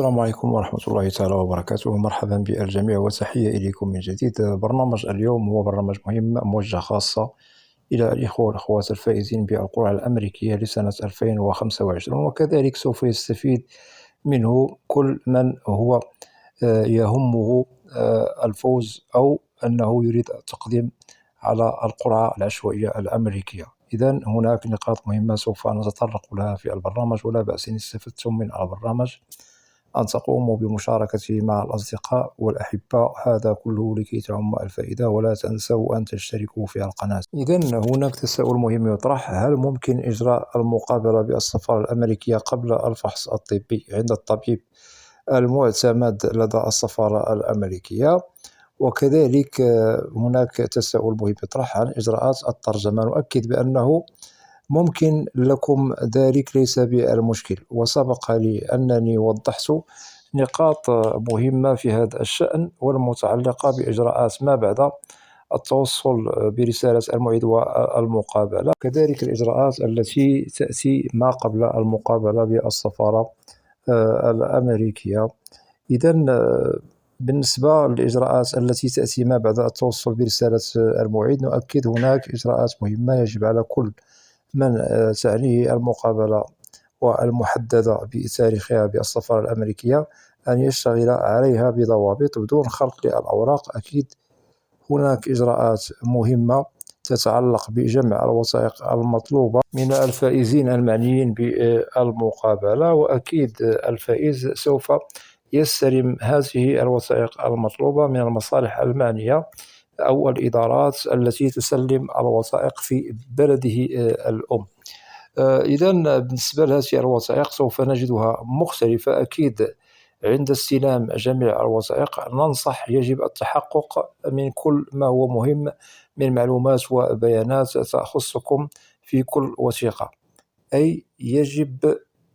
السلام عليكم ورحمة الله تعالى وبركاته. مرحبا بالجميع وتحية إليكم من جديد. برنامج اليوم هو برنامج مهم موجه خاصة إلى الإخوة والأخوات الفائزين بالقرعة الأمريكية لسنة 2025، وكذلك سوف يستفيد منه كل من هو يهمه الفوز أو أنه يريد التقديم على القرعة العشوائية الأمريكية. إذن هناك نقاط مهمة سوف نتطرق لها في البرنامج، ولا بأس إن استفدتم من البرنامج أن تقوموا بمشاركته مع الأصدقاء والأحباء، هذا كله لكي تعم الفائدة. ولا تنسوا أن تشتركوا في القناة. إذن هناك تساؤل مهم يطرح: هل ممكن إجراء المقابلة بالسفارة الأمريكية قبل الفحص الطبي عند الطبيب المعتمد لدى السفارة الأمريكية؟ وكذلك هناك تساؤل مهم يطرح عن إجراءات الترجمة. نؤكد بأنه ممكن لكم ذلك، ليس بالمشكل، وسبق لي أنني وضحت نقاط مهمة في هذا الشأن والمتعلقة بإجراءات ما بعد التوصل برسالة الموعد والمقابلة، كذلك الإجراءات التي تأتي ما قبل المقابلة بالسفارة الأمريكية. إذن بالنسبة للإجراءات التي تأتي ما بعد التوصل برسالة الموعد، نؤكد هناك إجراءات مهمة يجب على كل من تعنيه المقابلة والمحددة بتاريخها بالسفارة الأمريكية أن يشتغل عليها بضوابط بدون خلط للأوراق. أكيد هناك إجراءات مهمة تتعلق بجمع الوثائق المطلوبة من الفائزين المعنيين بالمقابلة، وأكيد الفائز سوف يستلم هذه الوثائق المطلوبة من المصالح المعنية أو الإدارات التي تسلم الوثائق في بلده الأم. إذن بالنسبة لهذه الوثائق سوف نجدها مختلفة. أكيد عند استلام جميع الوثائق ننصح يجب التحقق من كل ما هو مهم من معلومات وبيانات تخصكم في كل وثيقة، أي يجب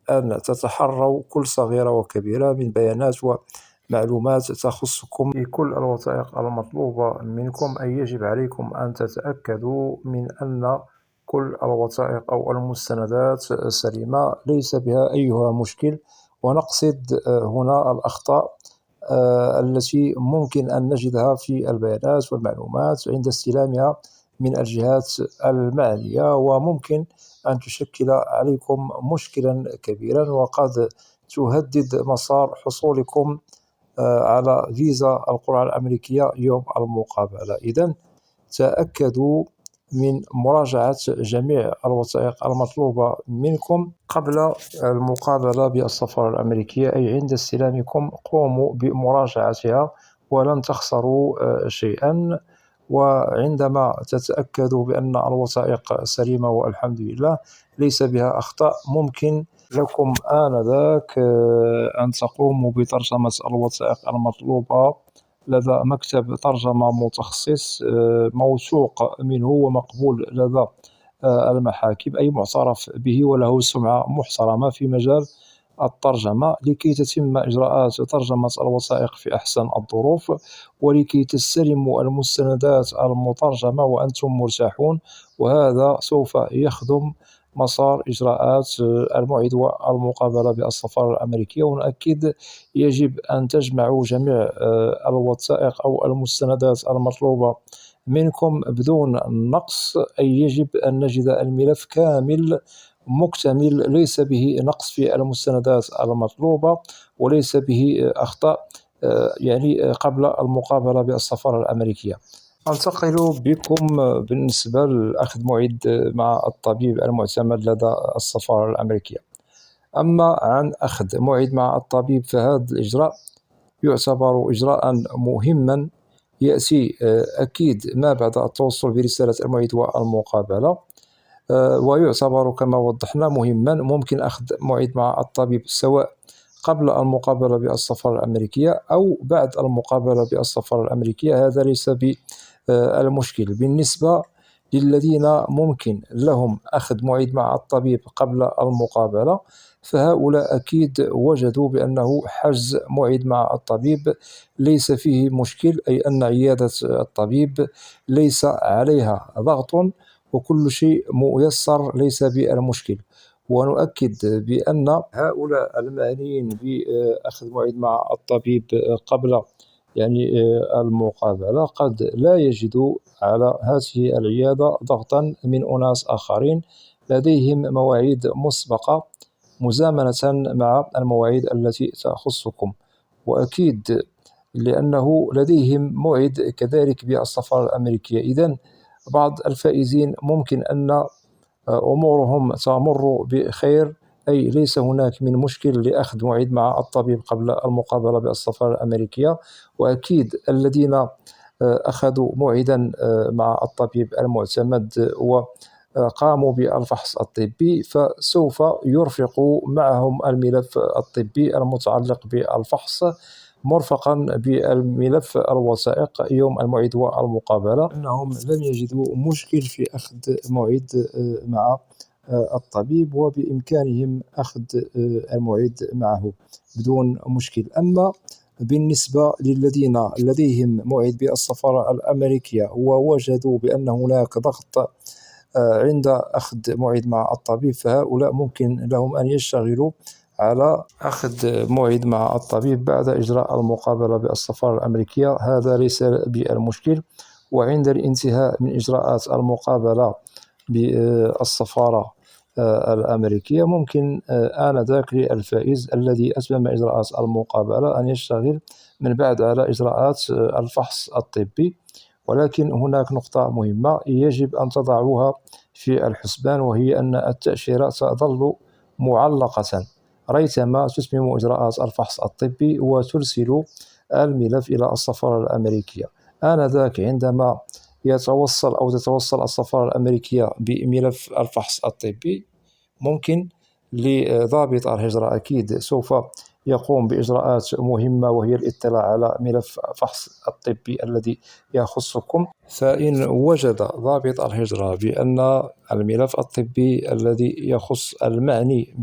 أن تتحروا كل صغيرة وكبيرة من بيانات ومعلومات تخصكم في كل الوثائق المطلوبة منكم. أي يجب عليكم أن تتأكدوا من أن كل الوثائق أو المستندات سليمة، ليس بها أيها مشكل. ونقصد هنا الأخطاء التي ممكن أن نجدها في البيانات والمعلومات عند استلامها من الجهات المعنية، وممكن أن تشكل عليكم مشكلا كبيرا وقد تهدد مسار حصولكم على فيزا القرعة الأمريكية يوم المقابلة. إذن تأكدوا من مراجعة جميع الوثائق المطلوبة منكم قبل المقابلة بالسفارة الأمريكية، أي عند استلامكم قوموا بمراجعتها ولن تخسروا شيئا. وعندما تتأكدوا بأن الوثائق سليمة والحمد لله ليس بها أخطاء، ممكن لكم آنذاك أن تقوموا بترجمة الوثائق المطلوبة لدى مكتب ترجمة متخصص موثوق منه ومقبول لدى المحاكم، أي معترف به وله سمعة محترمة في مجال الترجمة، لكي تتم إجراءات ترجمة الوثائق في أحسن الظروف، ولكي تستلموا المستندات المترجمة وأنتم مرتاحون. وهذا سوف يخدم مسار إجراءات الموعد والمقابلة بالسفارة الأمريكية. ونؤكد يجب أن تجمعوا جميع الوثائق أو المستندات المطلوبة منكم بدون نقص، أي يجب أن نجد الملف كامل مكتمل ليس به نقص في المستندات المطلوبة وليس به أخطاء يعني قبل المقابلة بالسفارة الأمريكية. أنتقل بكم بالنسبة لأخذ موعد مع الطبيب المعتمد لدى السفارة الأمريكية. أما عن أخذ موعد مع الطبيب فهذا الإجراء يعتبر إجراء مهما يأتي أكيد ما بعد التوصل برسالة الموعد والمقابلة، ويعتبر كما وضحنا مهما. ممكن أخذ موعد مع الطبيب سواء قبل المقابلة بالسفارة الأمريكية أو بعد المقابلة بالسفارة الأمريكية، هذا ليس بالمشكل. بالنسبة للذين ممكن لهم أخذ موعد مع الطبيب قبل المقابلة فهؤلاء أكيد وجدوا بأنه حجز موعد مع الطبيب ليس فيه مشكل، أي أن عيادة الطبيب ليس عليها ضغط وكل شيء ميسر ليس بالمشكل. ونؤكد بأن هؤلاء المعنيين بأخذ موعد مع الطبيب قبل المقابلة قد لا يجدوا على هذه العيادة ضغطا من أناس آخرين لديهم مواعيد مسبقة مزامنة مع المواعيد التي تخصكم. وأكيد لأنه لديهم موعد كذلك بالسفارة الأمريكية. إذن بعض الفائزين ممكن أن أمورهم تمر بخير، أي ليس هناك من مشكل لأخذ موعد مع الطبيب قبل المقابلة بالسفارة الأمريكية. وأكيد الذين أخذوا موعدا مع الطبيب المعتمد وقاموا بالفحص الطبي فسوف يرفق معهم الملف الطبي المتعلق بالفحص مرفقا بالملف الوثائق يوم الموعد والمقابلة، أنهم لم يجدوا مشكل في أخذ موعد مع الطبيب وبإمكانهم أخذ الموعد معه بدون مشكل. أما بالنسبة للذين لديهم موعد بالسفارة الأمريكية ووجدوا بأن هناك ضغط عند أخذ موعد مع الطبيب، فهؤلاء ممكن لهم أن يشتغلوا على أخذ موعد مع الطبيب بعد إجراء المقابلة بالسفارة الأمريكية. هذا ليس بالمشكل. وعند الانتهاء من إجراءات المقابلة بالسفارة الأمريكية ممكن آنذاك للفائز الذي أتمم إجراءات المقابلة أن يشتغل من بعد على إجراءات الفحص الطبي. ولكن هناك نقطة مهمة يجب أن تضعوها في الحسبان، وهي أن التأشيرة تظل معلقة ريثما تتمم إجراءات الفحص الطبي وترسل الملف إلى السفارة الأمريكية. آنذاك عندما تتوصل السفارة الأمريكية بملف الفحص الطبي، ممكن لضابط الهجرة أكيد سوف يقوم بإجراءات مهمة، وهي الاطلاع على ملف الفحص الطبي الذي يخصكم. فإن وجد ضابط الهجرة بأن الملف الطبي الذي يخص المعني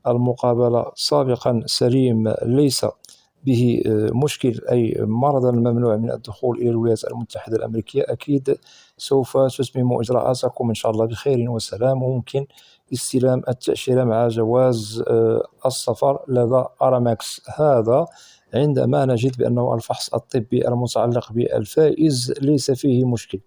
بالمقابلة سابقا سليم، ليس به مشكل، أي مرضا ممنوع من الدخول إلى الولايات المتحدة الأمريكية، أكيد سوف تتمم إجراءاتكم إن شاء الله بخير وسلام، وممكن استلام التأشيرة مع جواز السفر لدى أرامكس. هذا عندما نجد بأنه الفحص الطبي المتعلق بالفائز ليس فيه مشكل.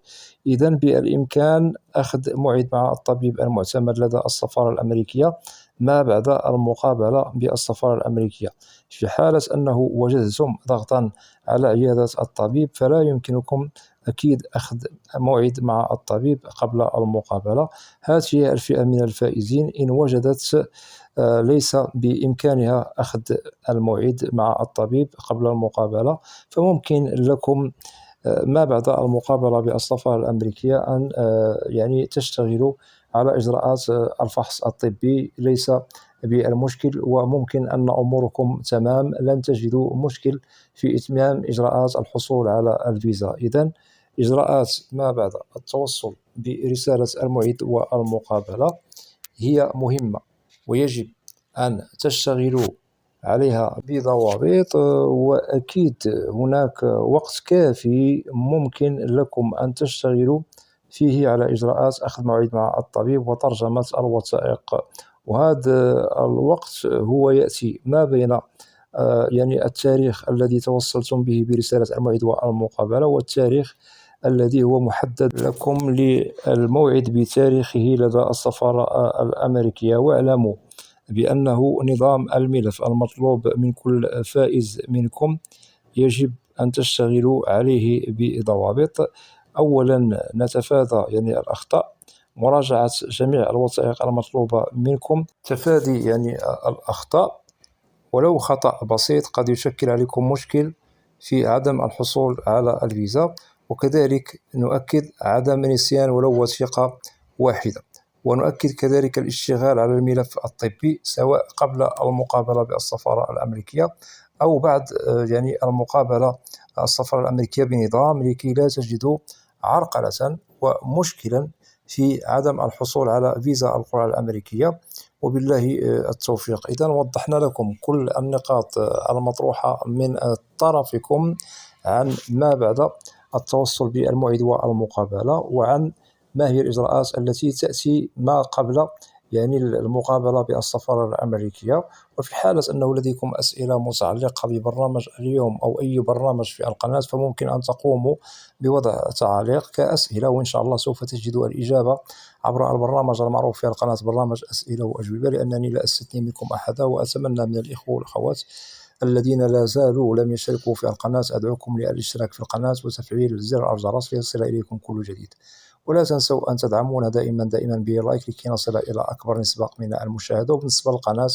إذن بالإمكان أخذ موعد مع الطبيب المعتمد لدى السفارة الأمريكية ما بعد المقابلة بالسفارة الأمريكية. في حالة أنه وجدتم ضغطا على عيادة الطبيب فلا يمكنكم أكيد أخذ موعد مع الطبيب قبل المقابلة. هذه الفئة من الفائزين إن وجدت ليس بإمكانها أخذ الموعد مع الطبيب قبل المقابلة، فممكن لكم ما بعد المقابلة بالسفارة الأمريكية أن تشتغلوا على إجراءات الفحص الطبي، ليس بالمشكل، وممكن أن أموركم تمام، لن تجدوا مشكل في إتمام إجراءات الحصول على الفيزا. إذن إجراءات ما بعد التوصل برسالة الموعد والمقابلة هي مهمة، ويجب أن تشتغلوا عليها بضوابط. وأكيد هناك وقت كافي ممكن لكم أن تشتغلوا فيه على إجراءات أخذ موعد مع الطبيب وترجمة الوثائق. وهذا الوقت هو يأتي ما بين التاريخ الذي توصلتم به برسالة الموعد والمقابلة والتاريخ الذي هو محدد لكم للموعد بتاريخه لدى السفارة الأمريكية. واعلموا بأنه نظام الملف المطلوب من كل فائز منكم يجب أن تشتغلوا عليه بضوابط. أولا نتفادى الأخطاء، مراجعة جميع الوثائق المطلوبة منكم، تفادي الأخطاء، ولو خطأ بسيط قد يشكل عليكم مشكل في عدم الحصول على الفيزا. وكذلك نؤكد عدم نسيان ولو وثيقة واحدة. ونؤكد كذلك الاشتغال على الملف الطبي سواء قبل المقابلة بالسفارة الأمريكية أو بعد المقابلة السفارة الأمريكية بنظام، لكي لا تجدوا عرقلة ومشكلا في عدم الحصول على فيزا القرى الأمريكية. وبالله التوفيق. إذا وضحنا لكم كل النقاط المطروحة من طرفكم عن ما بعد التوصل بالموعد والمقابلة، وعن ما هي الإجراءات التي تأتي ما قبل يعني المقابلة بالسفارة الأمريكية. وفي حالة أنه لديكم أسئلة متعلقة ببرنامج اليوم أو أي برنامج في القناة، فممكن أن تقوموا بوضع تعليق كأسئلة، وإن شاء الله سوف تجدوا الإجابة عبر البرنامج المعروف في القناة، برنامج أسئلة وأجوبة، لأنني لا أستثني منكم أحدا. وأتمنى من الإخوة والأخوات الذين لا زالوا لم يشتركوا في القناة، أدعوكم للاشتراك في القناة وتفعيل زر الجرس ليصل إليكم كل جديد. ولا تنسوا أن تدعمونا دائما بلايك لكي نصل إلى أكبر نسبة من المشاهدة. وبالنسبة للقناة،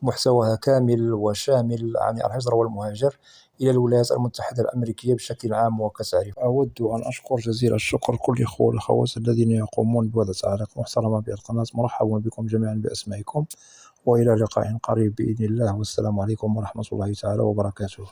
محتواها كامل وشامل عن الهجرة والمهاجر إلى الولايات المتحدة الأمريكية بشكل عام وكتعريف. أود أن أشكر جزيل الشكر كل الإخوة والأخوات الذين يقومون بوضع تعليق محترمة بالقناة. مرحبا بكم جميعا بأسمائكم، وإلى لقاء قريب بإذن الله، والسلام عليكم ورحمة الله تعالى وبركاته.